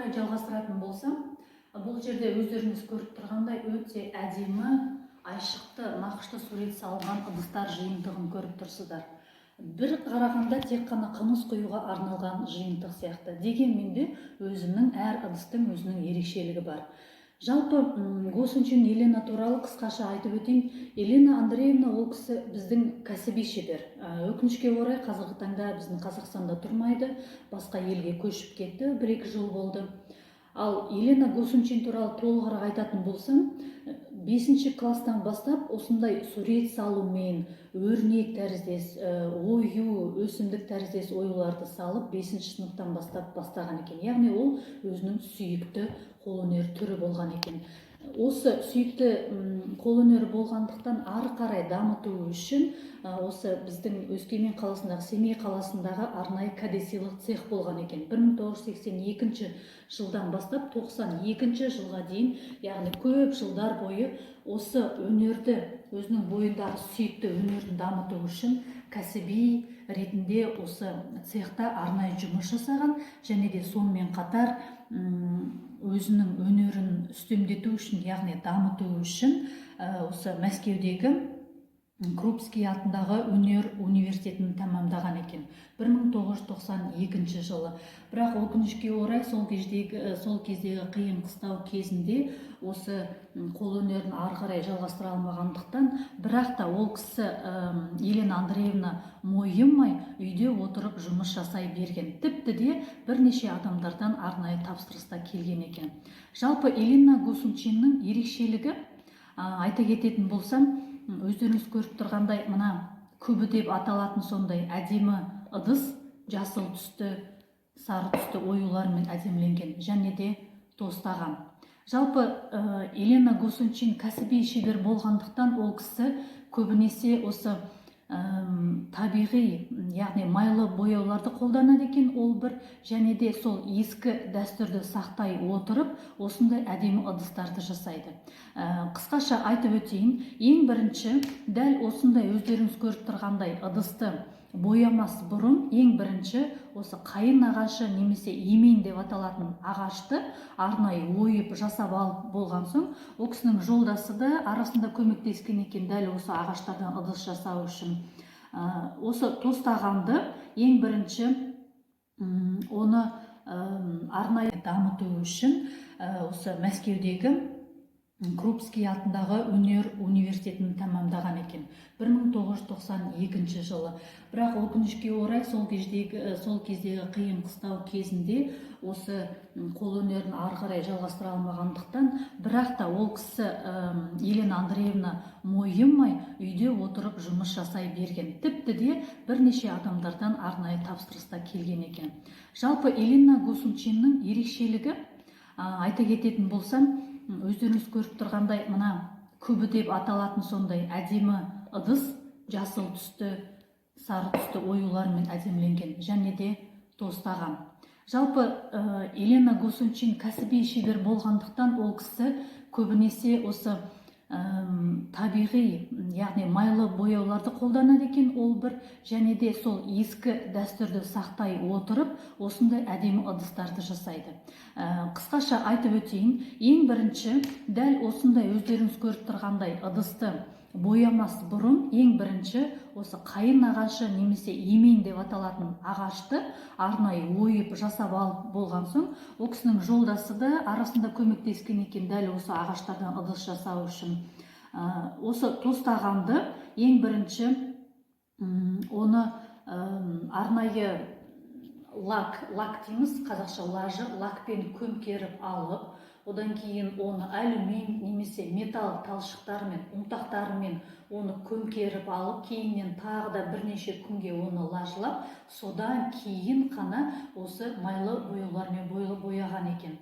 орай жалғастыратын болсам, бұл жерде өздеріңіз көріп тұрғандай өте әдемі, айшықты, нақышты сурет салынған ыдыстар жиынтығын көріп тұрсыздар. Бір қарағанда тек қана қымыз құюға арналған жиынтық сияқты. Дегенмен де өзінің әр ыдыстың өзінің ерекшелігі бар. Жалпы Госунчин Елена туралы қысқаша айтып өтейін. Елена Андреевна ол кісі біздің кәсіби шебер. Өкінішке орай қазіргі таңда біздің Қазақстанда тұрмайды, басқа елге көшіп кетті, 1-2 жыл болды. Ал Елена Госунчин туралы толығырақ айтатын болсам, 5 класстан бастап осындай сурет салумен, өрнек тәріздес, ою, өсімдік тәріздес оюларды салып 5 сыныптан бастап бастаған екен. Яғни ол өзінің сүйікті қолөнер түрі болған екен. Осы сүйікті қолөнері болғандықтан ары қарай дамыту үшін осы біздің Өскемен қаласындағы, Семей қаласындағы арнайы кәдесыйлық цех болған екен. 1982 жылдан бастап 92 жылға дейін, яғни көп жылдар бойы осы өнерді, өзінің бойындағы сүйікті өнерін дамыту үшін кәсіби ретінде осы цехта арнайы жұмыс жасаған, және де сонымен қатар өзінің өнерін үстемдету үшін, яғни дамыту үшін осы Мәскеудегі Крупский атындағы өнер университетін тәмамдаған екен 1992 жылы. Бірақ өкінішке орай сол кездегі қиын қыстау кезінде осы қолөнерін ары қарай жалғастыра алмағандықтан, бірақ та ол кісі Елена Андреевна мойымай үйде отырып жұмыс жасай берген. Тіпті де бірнеше адамдардан арнайы тапсырыста келген екен. Жалпы Елена Госунчиннің ерекшелігі, айта кететін болсам, өздеріңіз көріп тұрғандай мына көбі деп аталатын сондай әдемі ыдыс жасыл түсті, сары түсті оюлармен әдеміленген, және де тостаған. Жалпы Елена Госунчин кәсіби шебер болғандықтан ол кісі көбінесе осы табиғи, яғни майлы бояуларды қолданады екен, ол бір, және де сол ескі дәстүрді сақтай отырып, осындай әдемі ыдыстарды жасайды. Қысқаша айтып өтейін, ең бірінші, дәл осындай өздеріңіз көріп тұрғандай ыдысты боямас бұрын, ең бірінші осы қайын ағашы немесе емен деп аталатын ағашты арнайы ойып жасап алып болған соң, ол кісінің жолдасы да арасында көмектескен екен дәл осы ағаштардан ыдыс жасау үшін. Осы тостағанды ең бірінші оны арнайы дамыту үшін осы Мәскеудегі Крупский атындағы өнер университетін тәмамдаған екен 1992 жылы. Бірақ өкінішке орай сол кездегі қиын қыстау кезінде осы қолөнерін ары қарай жалғастыра алмағандықтан, бірақ та ол кісі Елена Андреевна мойымай үйде отырып жұмыс жасай берген. Тіпті де бірнеше адамдардан арнайы тапсырыста келген екен. Жалпы Елена Госунчиннің ерекшелігі, айта кететін болсам, өздеріңіз көріп тұрғандай мына көбі деп аталатын сондай әдемі ыдыс жасыл түсті, сары түсті оюлармен әдеміленген, және де тостаған. Жалпы Елена Госунчин кәсіби шебер болғандықтан ол кісі көбінесе осы табиғи, яғни майлы бояуларды қолданады екен, ол бір, және де сол ескі дәстүрді сақтай отырып, осындай әдемі ыдыстарды жасайды. Қысқаша айтып өтейін, ең бірінші, дәл осындай өздеріңіз көріп тұрғандай ыдысты боямас бұрын, ең бірінші осы қайын ағашы немесе емен деп аталатын ағашты арнайы ойып жасап алып болған соң, ол кісінің жолдасы да арасында көмектескен екен дәл осы ағаштардан ыдыс жасау үшін. Осы тостағанды ең бірінші оны арнайы лак дейміз, қазақша лажы, лакпен көмкеріп алып, одан кейін оны алюмин немесе металл талшықтарымен, ұнтақтарымен оны көмкеріп алып, кейіннен тағы да бірнеше күнге оны лажылап, содан кейін қана осы майлы бояулармен бояған екен.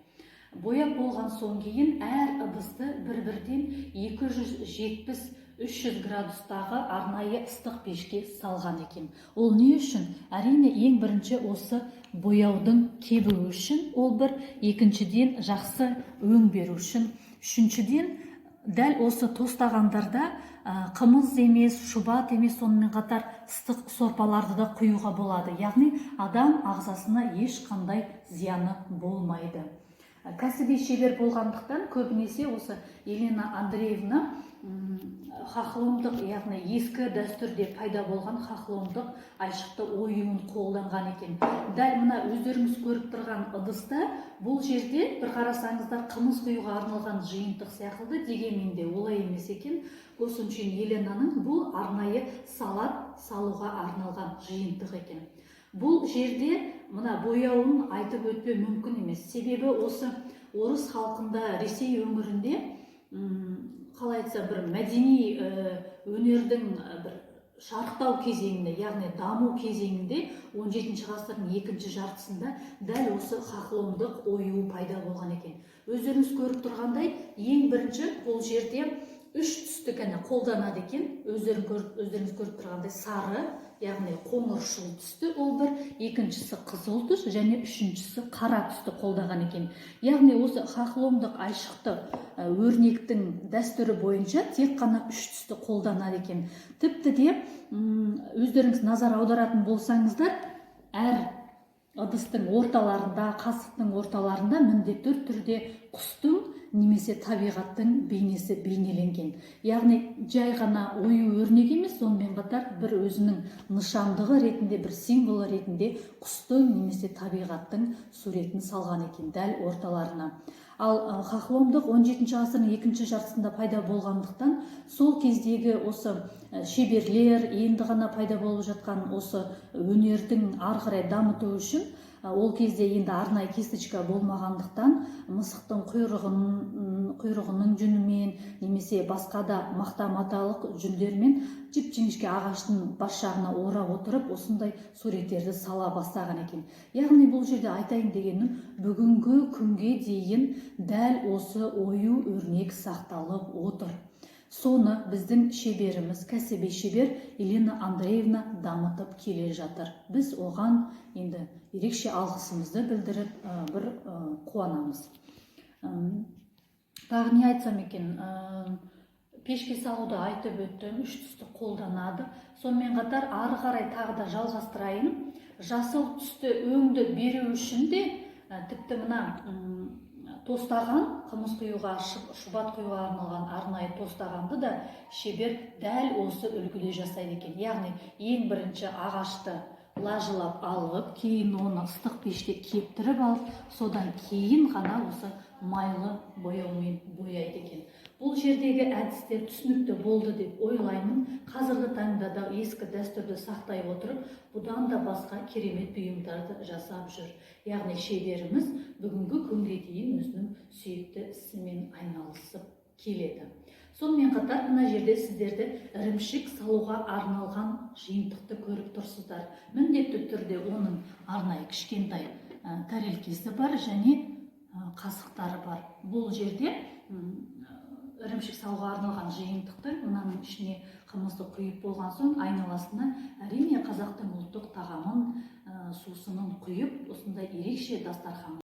Бояп болған соң кейін әр ыдысты бір-бірден 270-300 градустағы арнайы ыстық пешке салған екен. Ол не үшін? Әрине ең бірінші осы бояудың кебуі үшін, ол бір, екіншіден жақсы өң беру үшін, үшіншіден дәл осы тостағандарда қымыз емес, шұбат емес, сонымен қатар ыстық сорпаларды да құюға болады. Яғни адам ағзасына ешқандай зияны болмайды. кәсіби шебер болғандықтан көбінесе осы Елена Андреевна хохломдық, яғни ескі дәстүрде пайда болған хохломдық айшықты оюын қолданған екен. Дәл мына өздеріңіз көріп тұрған ыдыста бұл жерде бір қарасаңыздар қымыз құюға арналған жиынтық сияқты, дегенмен де олай емес екен. Осының үшін Еленаның бұл арнайы салат салуға арналған жиынтық екен. Бұл жерде мына бояуын айтып өтпеу мүмкін емес. Себебі осы орыс халқында, Ресей өңірінде қалай айтса, бір мәдени өнердің бір шарықтау кезеңінде, яғни даму кезеңінде 17 ғасырдың екінші жартысында дәл осы хохломдық ою пайда болған екен. Өздеріңіз көріп тұрғандай, ең бірінші бұл жерде үш түсті кәне қолданады екен. Өздеріңіз көріп тұрғандай сары, яғни қоңыршыл түсті ол бір, екіншісі қызыл түс және үшіншісі қара түсті қолдаған екен. Яғни осы хохломдық айшықты өрнектің дәстүрі бойынша тек қана үш түсті қолданады екен. Тіпті де өздеріңіз назар аударатын болсаңыздар, әр ыдыстың орталарында, қасықтың орталарында міндетті түрде құстың немесе табиғаттың бейнесі бейнеленген. Яғни жай ғана ою өрнек емес, сонымен қатар бір өзінің нышандығы ретінде, бір символы ретінде құстың немесе табиғаттың суретін салған екен дәл орталарына. Ал хохломдық 17 ғасырдың екінші жартысында пайда болғандықтан, сол кездегі осы шеберлер енді ғана пайда болып жатқан осы өнердің ары қарай дамыту үшін ол кезде енді арнайы кисточка болмағандықтан мысықтың құйрығының жүнімен немесе басқа да мақта маталық жүндермен жіп-жіңішке ағаштың бас жағына орап отырып осындай суреттерді сала бастаған екен. Яғни бұл жерде айтайын дегенім, бүгінгі күнге дейін дәл осы ою өрнек сақталып отыр. Соны біздің шеберіміз, кәсіби шебер Елена Андреевна дамытып келе жатыр. Біз оған енді ерекше алғысымызды білдіріп бір қуанамыз. Тағы не айтсам екен, пешке салуды айтып өттім, үш түсті қолданады. Сонымен қатар ары қарай тағы да жалғастырайын. Жасыл түсті өңді беру үшін де тіпті мына тостаған, қымыз құюға, шұбат құюға арналған арнайы тостағанды да шебер дәл осы үлгіде жасайды екен. Яғни ең бірінші ағашты лажылап алып, кейін оны ыстық пеште кептіріп алып, содан кейін ғана осы майлы бояумен бояйды екен. Бұл жердегі әдістер түсінікті болды деп ойлаймын. Қазіргі таңда да ескі дәстүрді сақтай отырып, бұдан да басқа керемет бұйымдарды жасап жүр. Яғни шеберіміз бүгінгі күнге дейін өзінің сүйікті ісімен айналысып келеді. Сонымен қатар мына жерде сіздерді ірімшік салуға арналған жиынтықты көріп тұрсыздар. Міндетті түрде оның арнайы кішкентай тәрелкесі бар және қасықтары бар. Бұл жерде ірімшік салуға арналған жиынтықтың мынаның ішіне қымызды құйып болған соң айналасына әрине қазақтың ұлттық тағамын, сусынын құйып, осындай ерекше дастархан